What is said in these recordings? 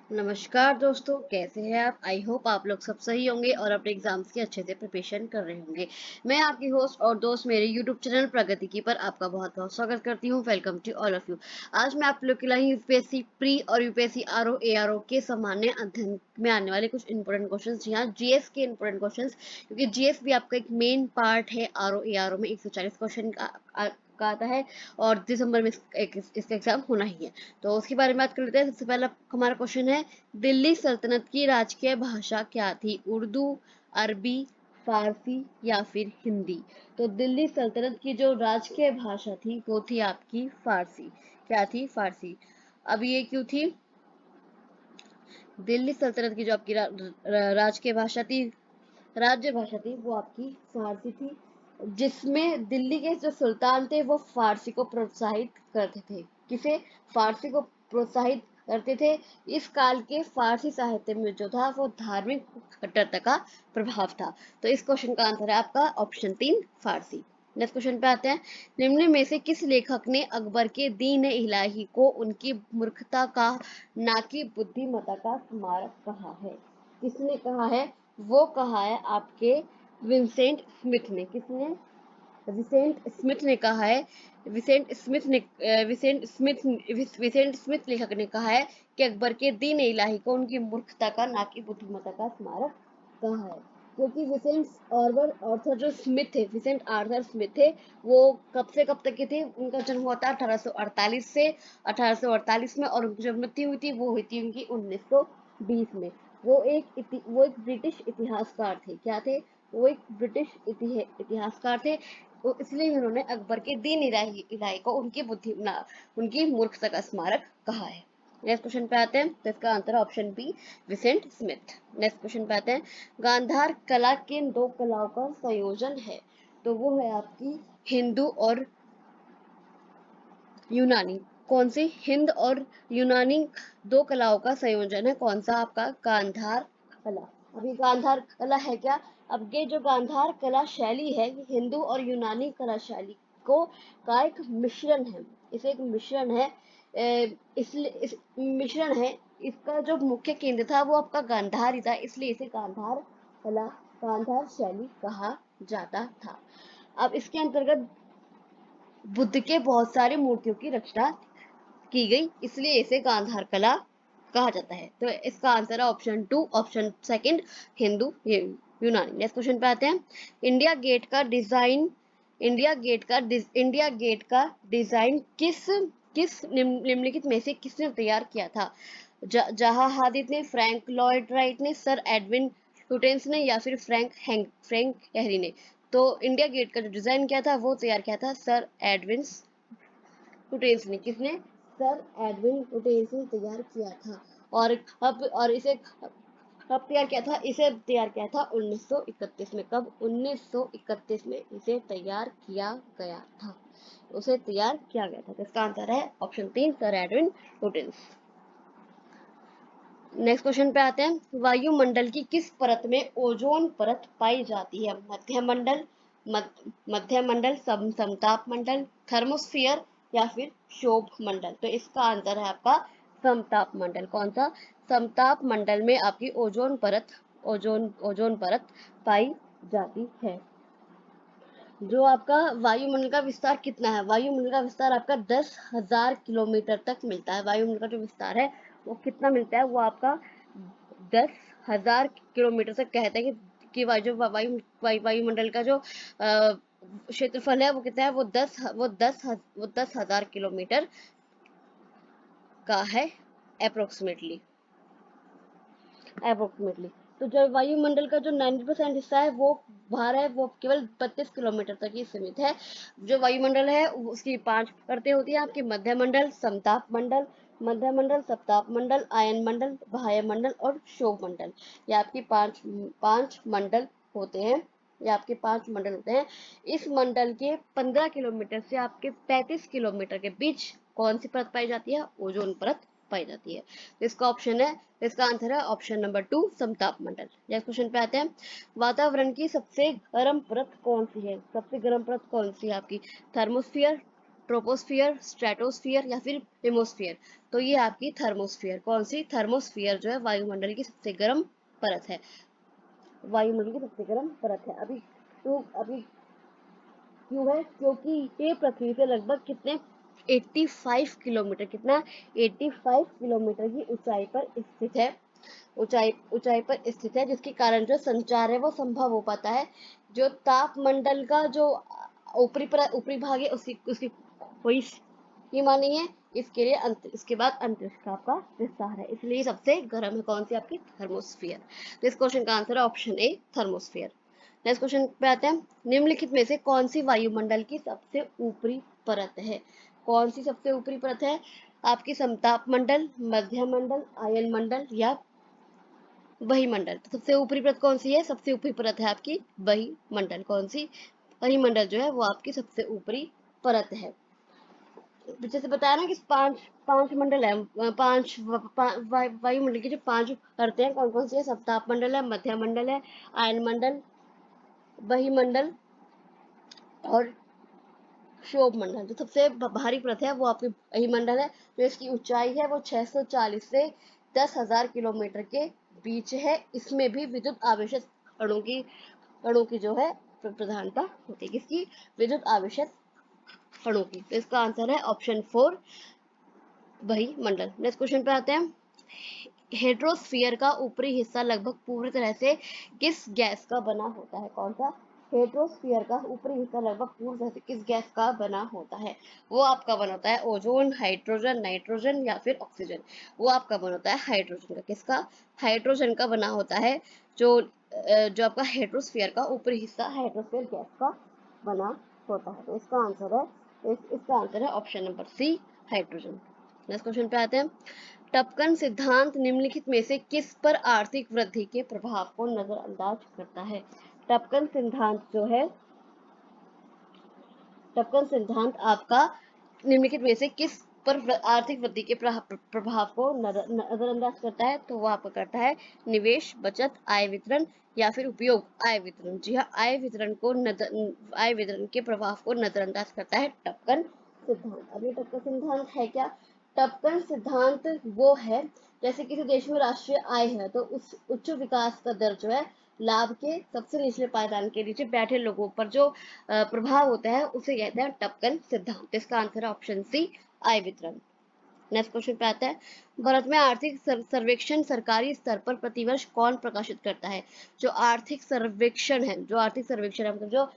नमस्कार दोस्तों, कैसे हैं आप? आई होप आप लोग सब सही होंगे और अपने एग्जाम्स की अच्छे से प्रिपरेशन कर रहे होंगे। मैं आपकी होस्ट और दोस्त मेरे यूट्यूब चैनल प्रगति की पर आपका बहुत बहुत स्वागत करती हूँ। Welcome to all of you. आज मैं आप लोग के लिए यूपीएससी प्री और यूपीएससी आरओ एआरओ के सामान्य अध्ययन में आने वाले कुछ इंपॉर्टेंट क्वेश्चन, जी हाँ, जीएस के इंपॉर्टेंट क्वेश्चन, क्योंकि जीएस भी आपका एक मेन पार्ट है आरओ एआरओ में। 140 क्वेश्चन का आता है और दिसंबर में इसका एग्जाम होना ही है। तो उसके बारे में बात कर लेते हैं। सबसे पहला हमारा क्वेश्चन है, दिल्ली सल्तनत की राजकीय भाषा क्या थी? उर्दू, अरबी, फारसी या फिर हिंदी? तो दिल्ली सल्तनत की जो राजकीय भाषा थी वो थी आपकी फारसी। क्या थी? फारसी। अब ये क्यों थी? दिल्ली सल्तनत की जो आपकी राजकीय भाषा थी, राज्य भाषा थी, वो आपकी फारसी थी, जिसमें दिल्ली के जो सुल्तान थे वो फारसी को प्रोत्साहित करते थे। किसे? फारसी को प्रोत्साहित करते थे। इस काल के फारसी साहित्य में जो था वो धार्मिक कट्टरता का प्रभाव था। तो इस क्वेश्चन का आंसर है आपका ऑप्शन 3, फारसी। नेक्स्ट क्वेश्चन पे आते हैं। निम्न में से किस लेखक ने अकबर के दीन इलाही को उनकी मूर्खता का, ना कि बुद्धिमत्ता का स्मारक कहा है? किसने कहा है? वो कहा है आपके विंसेंट स्मिथ ने। किसने? विसेंट स्मिथ ने कहा है। विसेंट स्मिथ लेखक ने कहा है कि अकबर के दीन इलाही को उनकी मूर्खता का, ना कि बुद्धिमत्ता का स्मारक कहा है। क्योंकि विसेंट आर्थर स्मिथ थे, वो कब से कब तक के थे? उनका जन्म हुआ था 1848 से 1848 में, और उनकी जो मृत्यु हुई थी वो हुई थी उनकी 1920 में। वो एक ब्रिटिश इतिहासकार थे। क्या थे? वो एक ब्रिटिश इतिहासकार थे। तो इसलिए उन्होंने अकबर के दीन इलाही को उनकी मूर्खता का स्मारक कहा है। नेक्स्ट क्वेश्चन पे आते हैं। तो इसका answer option B, Vincent Smith. Next question पे आते हैं। गांधार कला किन दो कलाओं का संयोजन है? तो वो है आपकी हिंदू और यूनानी। कौन सी? हिंद और यूनानी दो कलाओं का संयोजन है। कौन सा? आपका गांधार कला। अभी गांधार कला है क्या? अब ये जो गांधार कला शैली है, ये हिंदू और यूनानी कला शैली को का एक मिश्रण है। इसे एक मिश्रण है। इसलिए इस मिश्रण है। इसका जो मुख्य केंद्र था वो आपका गांधार ही था, इसलिए इसे गांधार कला, गांधार शैली कहा जाता था। अब इसके अंतर्गत बुद्ध के बहुत सारी मूर्तियों की रचना की गई, इसलिए इसे गांधार कला कहा जाता है। तो इसका आंसर है ऑप्शन 2, ऑप्शन सेकंड, हिंदू यूनानी। नेक्स्ट क्वेश्चन पे आते हैं। इंडिया गेट का डिजाइन इंडिया गेट का डिजाइन किस किस निम्नलिखित में से किसने तैयार किया था? जहां हादिद ने, फ्रैंक लॉयड राइट ने, सर एडविन लुटेंस ने, या फिर फ्रैंक हेनरी ने? तो इंडिया गेट का जो डिजाइन किया था वो तैयार किया था सर एडविन लुटेंस ने। किसने? सर एडविन लुटेंस ने तैयार किया था। और इसे कब तैयार किया था? इसे तैयार किया था 1931 में। कब? 1931 में इसे तैयार किया गया था। उसे तैयार किया गया था। तो इसका आंसर है option 3, sir Edwin Lutyens. Next question पे आते हैं। वायुमंडल की किस परत में ओजोन परत पाई जाती है? मध्य मंडल, समताप मंडल, थर्मोस्फियर या फिर क्षोभ मंडल? तो इसका आंसर है आपका समताप मंडल। कौन सा? समताप मंडल में आपकी ओजोन परत पाई जाती है। जो आपका वायुमंडल का विस्तार कितना है? वायुमंडल का विस्तार आपका 10,000 किलोमीटर तक मिलता है। वायुमंडल का जो विस्तार है वो कितना मिलता है? वो आपका 10,000 किलोमीटर तक। कहते हैं कि वायुमंडल का जो क्षेत्रफल है वो कितना है? वो 10,000 किलोमीटर का है, अप्रोक्सीमेटली। तो जो वायुमंडल का जो 90% हिस्सा है वो भार है, वो केवल 32 किलोमीटर तक ही सीमित है। जो वायुमंडल है उसकी 5 परतें होती है आपकी: मध्यमंडल, सप्ताप मंडल, आयन मंडल, बाह्य मंडल और क्षोभ मंडल। ये आपकी पांच मंडल होते हैं। इस मंडल के 15 किलोमीटर से आपके 35 किलोमीटर के बीच कौन सी परत पाई जाती है? ओजोन परत पाई जाती है। इसका आंसर है ऑप्शन नंबर 2, समताप मंडल। नेक्स्ट क्वेश्चन पे आते हैं। वातावरण की सबसे गर्म परत कौन सी है? सबसे गर्म परत कौन सी है आपकी? थर्मोस्फियर, ट्रोपोस्फियर, स्ट्रेटोस्फियर या फिर एटमॉस्फेयर? तो ये आपकी थर्मोस्फियर, कौन सी? थर्मोस्फियर जो है वायुमंडल की सबसे गर्म परत है, वायुमंडल की सबसे गर्म परत है। अभी क्यों है? क्योंकि ये पृथ्वी से लगभग कितने 85 किलोमीटर, कितना 85 किलोमीटर की ऊंचाई पर स्थित है, ऊंचाई पर स्थित है, जिसके कारण जो संचार है वो संभव हो पाता है। जो तापमंडल का जो ऊपरी भाग है उसकी उसकी कोई सीमा नहीं है, इसके लिए इसके बाद अंतरिक्ष का आपका विस्तार है, इसलिए सबसे गर्म है कौन सी? आपकी थर्मोस्फियर। तो इस क्वेश्चन का आंसर है option A, thermosphere. Next question पे आते हैं, निम्नलिखित में से कौन सी वायुमंडल की सबसे ऊपरी परत है? कौन सी सबसे ऊपरी परत है? आपकी समताप मंडल, मध्य मंडल, आयन मंडल या वहीमंडल? तो सबसे ऊपरी परत कौन सी है? सबसे ऊपरी परत है आपकी वहीमंडल। कौन सी? वहीमंडल जो है वो आपकी सबसे ऊपरी परत है। जैसे बताया ना कि पांच पांच मंडल है, वायुमंडल की जो पांच परतें हैं कौन कौन सी है? सप्ताप मंडल है, मध्य मंडल है, आयन मंडल, वहीमंडल और क्षोभ मंडल। जो सबसे भारी परत है वो आपकी वहीमंडल है, जो इसकी ऊंचाई है वो 640 से 10,000 किलोमीटर के बीच है। इसमें भी विद्युत आवेशित अणु की जो है प्रधानता होती है। किसकी? विद्युत आवेशित अणु की। तो इसका आंसर है ऑप्शन 4, वहीमंडल। नेक्स्ट क्वेश्चन पे आते हैं, हेड्रोस्फीयर का ऊपरी हिस्सा लगभग पूरी तरह से किस गैस का बना होता है? कौन सा? हेड्रोस्फीयर का ऊपरी हिस्सा लगभग पूरी तरह से किस गैस का बना होता है? वो आपका बना होता है ओजोन, हाइड्रोजन, नाइट्रोजन या फिर ऑक्सीजन? वो आपका बना होता है हाइड्रोजन का। किसका? हाइड्रोजन का बना होता है। जो आपका हेड्रोस्फीयर का ऊपरी हिस्सा हाइड्रोस्फीयर गैस का बना होता है। तो इसका आंसर है option number C, hydrogen. Next question पे आते हैं, टपकन सिद्धांत निम्नलिखित में से किस पर आर्थिक वृद्धि के प्रभाव को नजरअंदाज करता है? टपकन सिद्धांत जो है, टपकन सिद्धांत आपका निम्नलिखित में से किस पर आर्थिक वृद्धि के प्रभाव को नजरअंदाज करता है? तो वो आपका करता है निवेश, बचत, आय वितरण या फिर उपयोग आय वितरण। जी हाँ, आय वितरण के प्रभाव को नजरअंदाज करता है टपकन सिद्धांत। अब ये टपकन सिद्धांत है क्या? टपकन सिद्धांत वो है, जैसे किसी देश में राष्ट्रीय आय है तो उस उच्च विकास का दर जो है लाभ के सबसे निचले पायदान के नीचे बैठे लोगों पर जो प्रभाव होता है उसे कहते हैं टपकन सिद्धांत। इसका आंसर है ऑप्शन सी, आय वितरण। नेक्स्ट क्वेश्चन पे आता है, भारत में आर्थिक सर्वेक्षण सरकारी स्तर पर प्रतिवर्ष कौन प्रकाशित करता है? जो आर्थिक सर्वेक्षण है, मतलब जो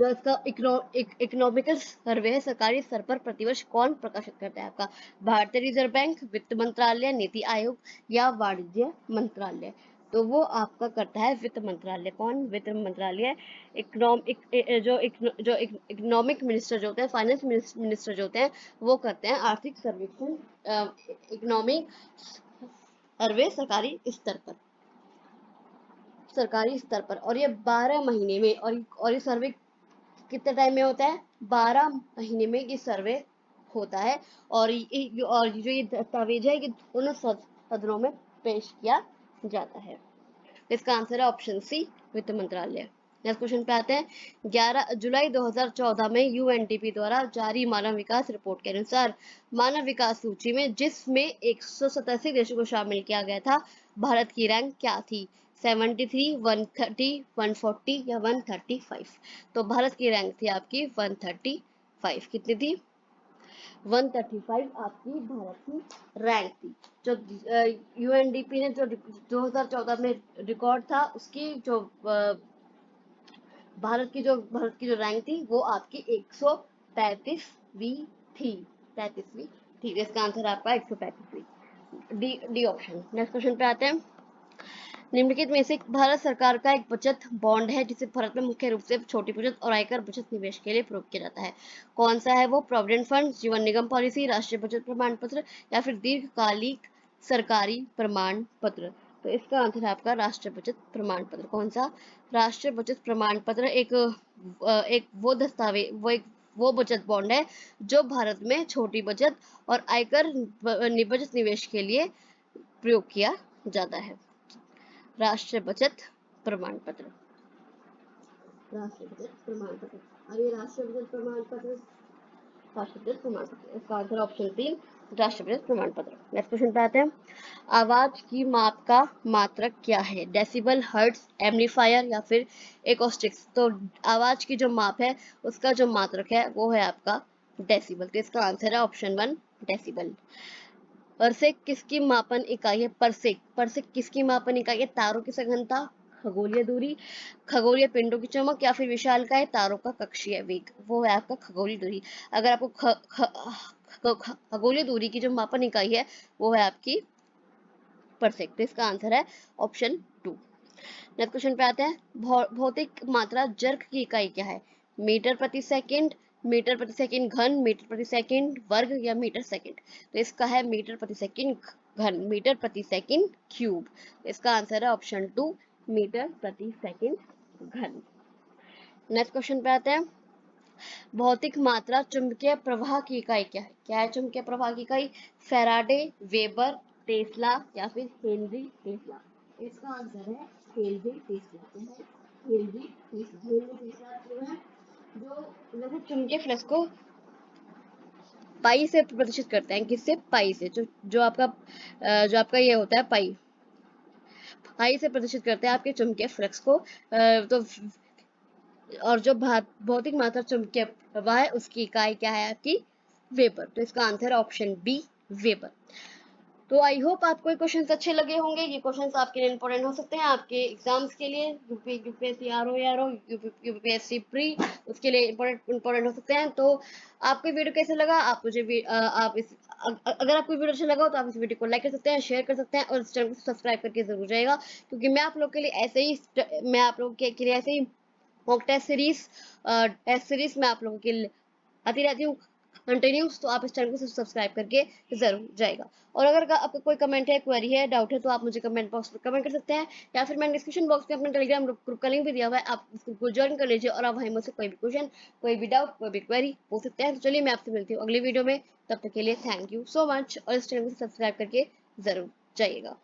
इसका इकोनॉमिकल सर्वे है सरकारी स्तर पर प्रतिवर्ष कौन प्रकाशित करता है? आपका भारतीय रिजर्व बैंक, वित्त मंत्रालय, नीति आयोग या वाणिज्य मंत्रालय? तो वो आपका करता है वित्त मंत्रालय। कौन? वित्त मंत्रालय। जो इकोनॉमिक मिनिस्टर जो होते हैं, फाइनेंस मिनिस्टर जो होते हैं, वो करते हैं आर्थिक सर्वेक्षण, इकोनॉमिक सर्वे सरकारी स्तर पर। और ये 12 महीने में, और ये सर्वे कितने टाइम में होता है? 12 महीने में ये सर्वे होता है। और जो ये दस्तावेज है ये दोनों सदनों में पेश किया जाता है। इसका आंसर है ऑप्शन सी, वित्त मंत्रालय। नेक्स्ट क्वेश्चन पे आते हैं, 11 जुलाई 2014 में यूएनडीपी द्वारा जारी मानव विकास रिपोर्ट के अनुसार मानव विकास सूची में जिसमें 187 देशों को शामिल किया गया था, भारत की रैंक क्या थी? 73, 130, 140 या 135? तो भारत की रैंक थी आपकी 135। कितनी थी? 135 आपकी भारत की रैंक थी। जो यूएनडीपी ने जो 2014 में रिकॉर्ड था, उसकी जो भारत की जो रैंक थी वो आपकी 135वीं थी। 35वीं थी। इसका आंसर आपका 135वीं, डी ऑप्शन। नेक्स्ट क्वेश्चन पे आते हैं, निम्नलिखित में से भारत सरकार का एक बचत बॉन्ड है जिसे भारत में मुख्य रूप से छोटी बचत और आयकर बचत निवेश के लिए प्रयोग किया जाता है। कौन सा है वो? प्रोविडेंट फंड, जीवन निगम पॉलिसी, राष्ट्रीय बचत प्रमाण पत्र या फिर दीर्घकालिक सरकारी प्रमाण पत्र? तो इसका आंसर है आपका राष्ट्रीय बचत प्रमाण पत्र। कौन सा? राष्ट्रीय बचत प्रमाण पत्र एक वो दस्तावेज, वो बचत बॉन्ड है जो भारत में छोटी बचत और आयकर बचत निवेश के लिए प्रयोग किया जाता है। राष्ट्रीय बचत प्रमाण पत्र, राष्ट्रीय बचत प्रमाण पत्र। अब ये राष्ट्रपति प्रमाण पत्र, राष्ट्रपति प्रमाण पत्र, इसका आंसर ऑप्शन 3 राष्ट्रपति प्रमाण पत्र। नेक्स्ट क्वेश्चन पे आते हैं। आवाज की माप का मात्रक क्या है? डेसिबल, हर्ट्ज, एम्पलीफायर या फिर एकॉस्टिक्स? तो आवाज की जो माप है उसका जो मात्रक है वो है आपका डेसिबल। तो इसका आंसर है ऑप्शन 1 डेसिबल। परसेक किसकी मापन इकाई है? परसेक, परसेक किसकी मापन इकाई है? तारों की सघनता, खगोलीय दूरी, खगोलीय पिंडों की चमक या फिर विशालकाय तारों का कक्षीय वेग। वो है आपका खगोलीय दूरी। अगर आपको खगोलीय दूरी की जो मापन इकाई है वो है आपकी परसेक। तो इसका आंसर है ऑप्शन 2। नेक्स्ट क्वेश्चन पे आते हैं। भौतिक मात्रा जर्क की इकाई क्या है? मीटर प्रति सेकंड, मीटर प्रति सेकंड घन, मीटर प्रति सेकंड वर्ग या मीटर सेकंड? तो इसका है मीटर प्रति सेकंड घन, मीटर प्रति सेकंड क्यूब। इसका आंसर है ऑप्शन 2 मीटर प्रति सेकंड घन। नेक्स्ट क्वेश्चन पे आते हैं। भौतिक मात्रा चुंबकीय प्रवाह की इकाई क्या है? क्या है चुंबकीय प्रवाह की इकाई? फैराडे, वेबर, टेस्ला या फिर हेनरी टेस्ला? इसका आंसर है Henry Tesla. Henry Tesla, Henry Tesla जो है जो जैसे चुंबकीय फ्लक्स को पाई से प्रदर्शित करते हैं। किससे? पाई से। जो आपका ये होता है पाई, पाई से प्रदर्शित करते हैं आपके चुंबकीय फ्लक्स को। तो और जो भौतिक मात्रा चुंबकीय प्रवाह है उसकी इकाई क्या है आपकी? वेबर। तो इसका आंसर है ऑप्शन बी वेबर। तो आई होप आपको ये क्वेश्चंस अच्छे लगे होंगे। ये क्वेश्चंस आपके लिए इंपॉर्टेंट हो सकते हैं आपके एग्जाम्स के लिए, यूपीएससी आरओ यारो, यूपीएससी प्री, उसके लिए इंपॉर्टेंट हो सकते हैं। तो आपको वीडियो कैसे लगा? आप मुझे आप इस अगर आपको वीडियो अच्छा लगा हो तो आप इस वीडियो को लाइक कर सकते हैं, शेयर कर सकते हैं और इस चैनल को सब्सक्राइब करके जरूर जाएगा, क्योंकि मैं आप लोग के लिए ऐसे ही मैं आप लोगों के लिए ऐसे ही मॉक टेस्ट सीरीज में आप लोगों के लिए आती रहती हूँ कंटिन्यूस। तो आप इस चैनल को सब्सक्राइब करके जरूर जाएगा। और अगर आपका कोई कमेंट है, क्वेरी है, डाउट है तो आप मुझे कमेंट बॉक्स में कमेंट कर सकते हैं, या फिर मैंने डिस्क्रिप्शन बॉक्स में अपना टेलीग्राम ग्रुप का लिंक भी दिया हुआ है, आप उसको ज्वाइन कर लीजिए और आप वहीं मुझसे कोई भी क्वेश्चन, कोई भी डाउट, कोई भी क्वेरी पूछ सकते हैं। तो चलिए मैं आपसे मिलती हूँ अगली वीडियो में, तब तक के लिए थैंक यू सो मच और इस चैनल को सब्सक्राइब करके जरूर जाइएगा।